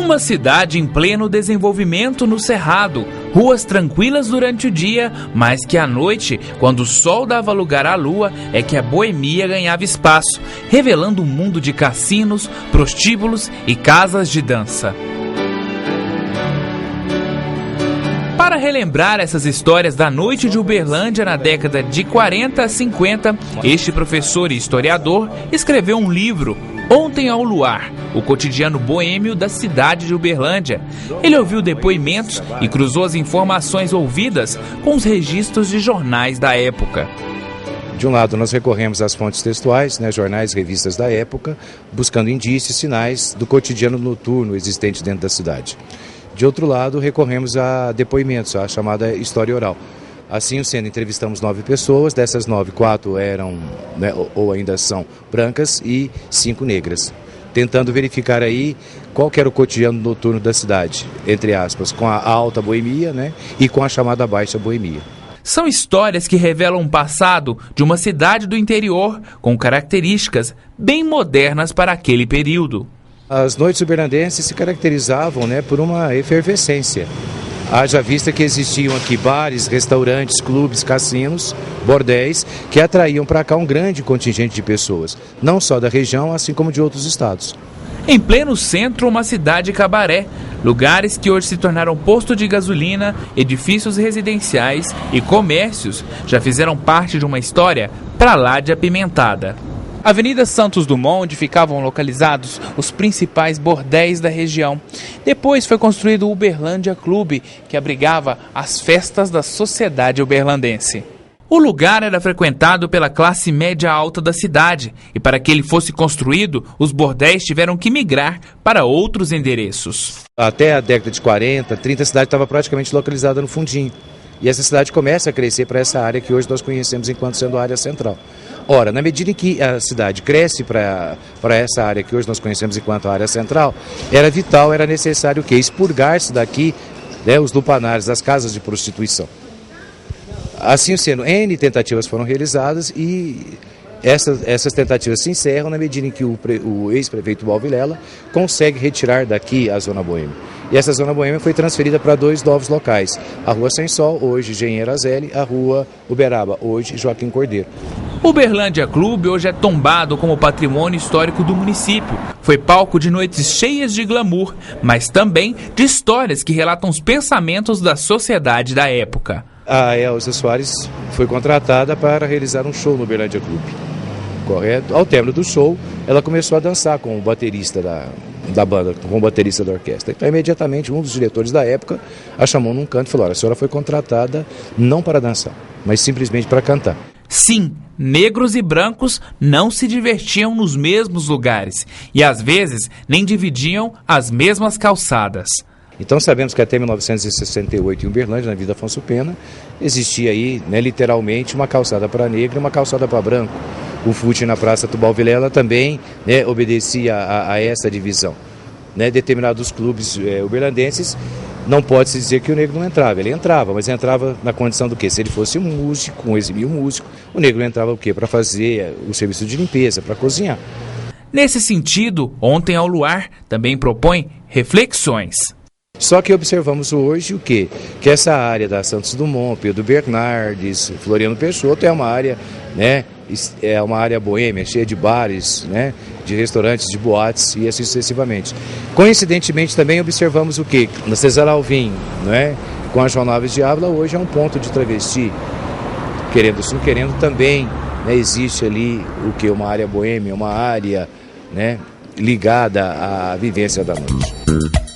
Uma cidade em pleno desenvolvimento no Cerrado, ruas tranquilas durante o dia, mas que à noite, quando o sol dava lugar à lua, é que a boemia ganhava espaço, revelando um mundo de cassinos, prostíbulos e casas de dança. Para relembrar essas histórias da noite de Uberlândia na década de 40 a 50, este professor e historiador escreveu um livro, Ontem ao Luar, o cotidiano boêmio da cidade de Uberlândia. Ele ouviu depoimentos e cruzou as informações ouvidas com os registros de jornais da época. De um lado, nós recorremos às fontes textuais, jornais, revistas da época, buscando indícios, sinais do cotidiano noturno existente dentro da cidade. De outro lado, recorremos a depoimentos, a chamada história oral. Assim sendo, entrevistamos 9 pessoas, dessas 9, 4 eram, ou ainda são, brancas e 5 negras. Tentando verificar aí qual que era o cotidiano noturno da cidade, entre aspas, com a alta boemia, e com a chamada baixa boemia. São histórias que revelam um passado de uma cidade do interior com características bem modernas para aquele período. As noites uberlandenses se caracterizavam por uma efervescência. Haja vista que existiam aqui bares, restaurantes, clubes, cassinos, bordéis, que atraíam para cá um grande contingente de pessoas, não só da região, assim como de outros estados. Em pleno centro, uma cidade cabaré, lugares que hoje se tornaram posto de gasolina, edifícios residenciais e comércios já fizeram parte de uma história para lá de apimentada. Avenida Santos Dumont, onde ficavam localizados os principais bordéis da região. Depois foi construído o Uberlândia Clube, que abrigava as festas da sociedade uberlandense. O lugar era frequentado pela classe média alta da cidade, e para que ele fosse construído, os bordéis tiveram que migrar para outros endereços. Até a década de 40, 30, a cidade estava praticamente localizada no fundinho. E essa cidade começa a crescer para essa área que hoje nós conhecemos enquanto sendo a área central. Ora, na medida em que a cidade cresce para essa área que hoje nós conhecemos enquanto a área central, era vital, era necessário o quê? Expurgar-se daqui os lupanares, as casas de prostituição. Assim sendo, N tentativas foram realizadas e essas tentativas se encerram na medida em que o ex-prefeito Balvilela consegue retirar daqui a Zona Boêmia. E essa Zona Boêmia foi transferida para 2 novos locais. A Rua Sem Sol, hoje Engenheiro Azelli, a Rua Uberaba, hoje Joaquim Cordeiro. O Uberlândia Clube hoje é tombado como patrimônio histórico do município. Foi palco de noites cheias de glamour, mas também de histórias que relatam os pensamentos da sociedade da época. A Elza Soares foi contratada para realizar um show no Uberlândia Clube, correto? Ao término do show, ela começou a dançar com o baterista da banda, com o baterista da orquestra. Então, imediatamente, um dos diretores da época a chamou num canto e falou: olha, a senhora foi contratada não para dançar, mas simplesmente para cantar. Sim, negros e brancos não se divertiam nos mesmos lugares e, às vezes, nem dividiam as mesmas calçadas. Então sabemos que até 1968 em Uberlândia, na Avenida Afonso Pena, existia aí literalmente uma calçada para negro e uma calçada para branco. O footing na Praça Tubal Vilela também obedecia a essa divisão. Determinados clubes uberlandenses, não pode-se dizer que o negro não entrava. Ele entrava, mas entrava na condição do quê? Se ele fosse um músico, um exímio músico, o negro entrava o quê? Para fazer o serviço de limpeza, para cozinhar. Nesse sentido, Ontem ao Luar também propõe reflexões. Só que observamos hoje o quê? Que essa área da Santos Dumont, Pedro Bernardes, Floriano Peixoto é uma área, é uma área boêmia, cheia de bares, de restaurantes, de boates e assim sucessivamente. Coincidentemente também observamos o quê? Na Cesar Alvim, com a João Naves de Ávila, hoje é um ponto de travesti. Querendo também, existe ali o quê? Uma área boêmia, uma área ligada à vivência da noite.